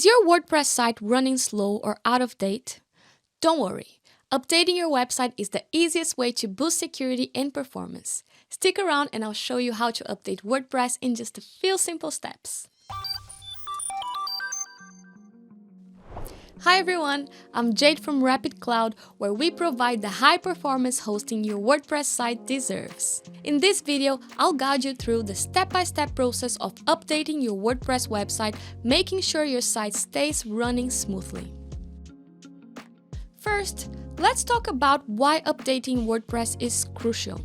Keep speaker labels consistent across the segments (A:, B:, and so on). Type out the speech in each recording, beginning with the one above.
A: Is your WordPress site running slow or out of date? Don't worry, updating your website is the easiest way to boost security and performance. Stick around and I'll show you how to update WordPress in just a few simple steps. Hi everyone, I'm Jade from Rapyd Cloud, where we provide the high-performance hosting your WordPress site deserves. In this video, I'll guide you through the step-by-step process of updating your WordPress website, making sure your site stays running smoothly. First, let's talk about why updating WordPress is crucial.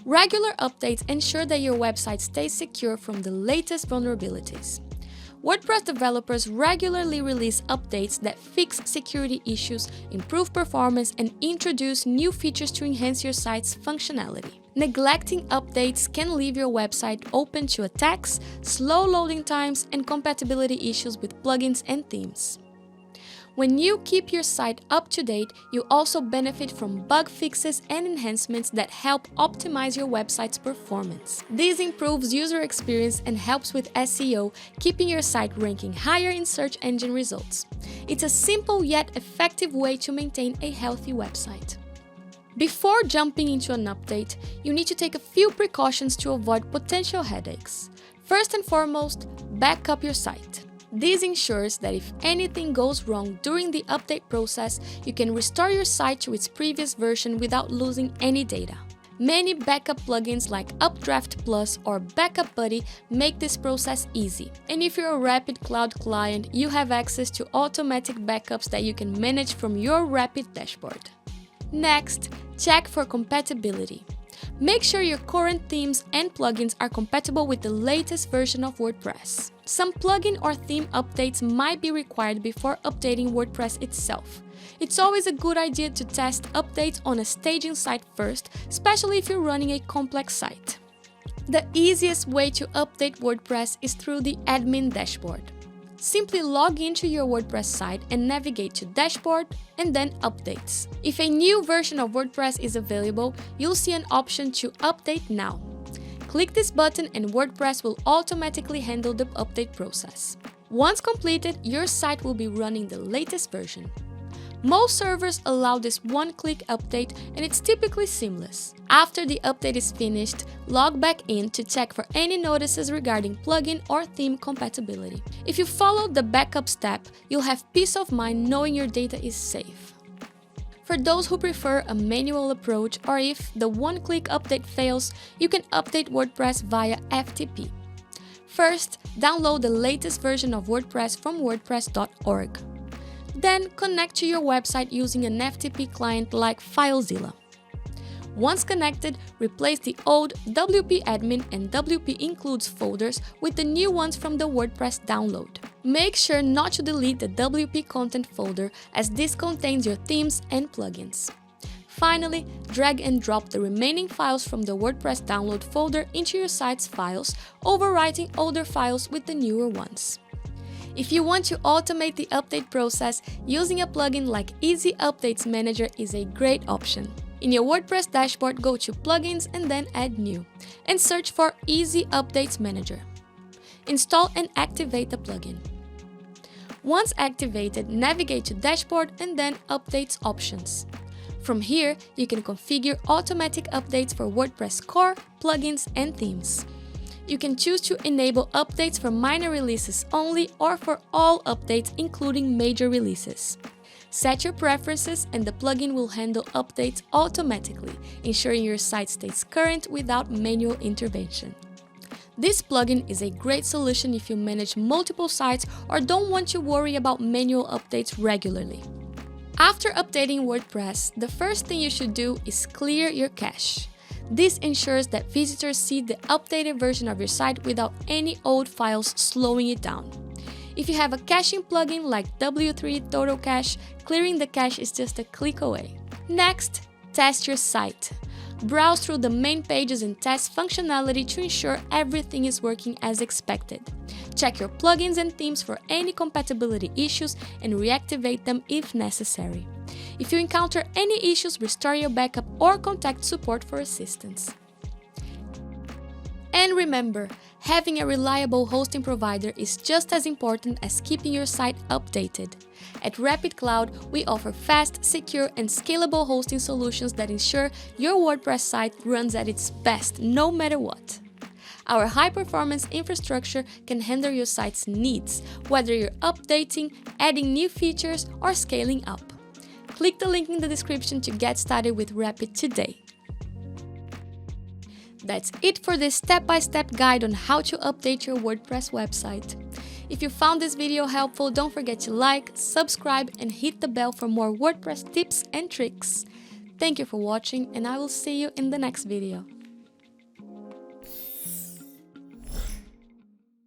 A: Regular updates ensure that your website stays secure from the latest vulnerabilities. WordPress developers regularly release updates that fix security issues, improve performance, and introduce new features to enhance your site's functionality. Neglecting updates can leave your website open to attacks, slow loading times, and compatibility issues with plugins and themes. When you keep your site up to date, you also benefit from bug fixes and enhancements that help optimize your website's performance. This improves user experience and helps with SEO, keeping your site ranking higher in search engine results. It's a simple yet effective way to maintain a healthy website. Before jumping into an update, you need to take a few precautions to avoid potential headaches. First and foremost, back up your site. This ensures that if anything goes wrong during the update process, you can restore your site to its previous version without losing any data. Many backup plugins like Updraft Plus or Backup Buddy make this process easy. And if you're a Rapyd Cloud client, you have access to automatic backups that you can manage from your Rapyd dashboard. Next, check for compatibility. Make sure your current themes and plugins are compatible with the latest version of WordPress. Some plugin or theme updates might be required before updating WordPress itself. It's always a good idea to test updates on a staging site first, especially if you're running a complex site. The easiest way to update WordPress is through the admin dashboard. Simply log into your WordPress site and navigate to Dashboard and then Updates. If a new version of WordPress is available, you'll see an option to Update Now. Click this button and WordPress will automatically handle the update process. Once completed, your site will be running the latest version. Most servers allow this one-click update and it's typically seamless. After the update is finished, log back in to check for any notices regarding plugin or theme compatibility. If you follow the backup step, you'll have peace of mind knowing your data is safe. For those who prefer a manual approach, or if the one-click update fails, you can update WordPress via FTP. First, download the latest version of WordPress from WordPress.org. Then connect to your website using an FTP client like FileZilla. Once connected, replace the old WP Admin and WP Includes folders with the new ones from the WordPress download. Make sure not to delete the WP Content folder, as this contains your themes and plugins. Finally, drag and drop the remaining files from the WordPress download folder into your site's files, overwriting older files with the newer ones. If you want to automate the update process, using a plugin like Easy Updates Manager is a great option. In your WordPress dashboard, go to Plugins and then Add New, and search for Easy Updates Manager. Install and activate the plugin. Once activated, navigate to Dashboard and then Updates Options. From here, you can configure automatic updates for WordPress core, plugins, and themes. You can choose to enable updates for minor releases only or for all updates, including major releases. Set your preferences and the plugin will handle updates automatically, ensuring your site stays current without manual intervention. This plugin is a great solution if you manage multiple sites or don't want to worry about manual updates regularly. After updating WordPress, the first thing you should do is clear your cache. This ensures that visitors see the updated version of your site without any old files slowing it down. If you have a caching plugin like W3 Total Cache, clearing the cache is just a click away. Next, test your site. Browse through the main pages and test functionality to ensure everything is working as expected. Check your plugins and themes for any compatibility issues and reactivate them if necessary. If you encounter any issues, restore your backup or contact support for assistance. And remember, Having a reliable hosting provider is just as important as keeping your site updated. At Rapyd Cloud, we offer fast, secure, and scalable hosting solutions that ensure your WordPress site runs at its best no matter what. Our high-performance infrastructure can handle your site's needs, whether you're updating, adding new features, or scaling up. Click the link in the description to get started with Rapyd today. That's it for this step-by-step guide on how to update your WordPress website. If you found this video helpful, don't forget to like, subscribe, and hit the bell for more WordPress tips and tricks. Thank you for watching, and I will see you in the next video.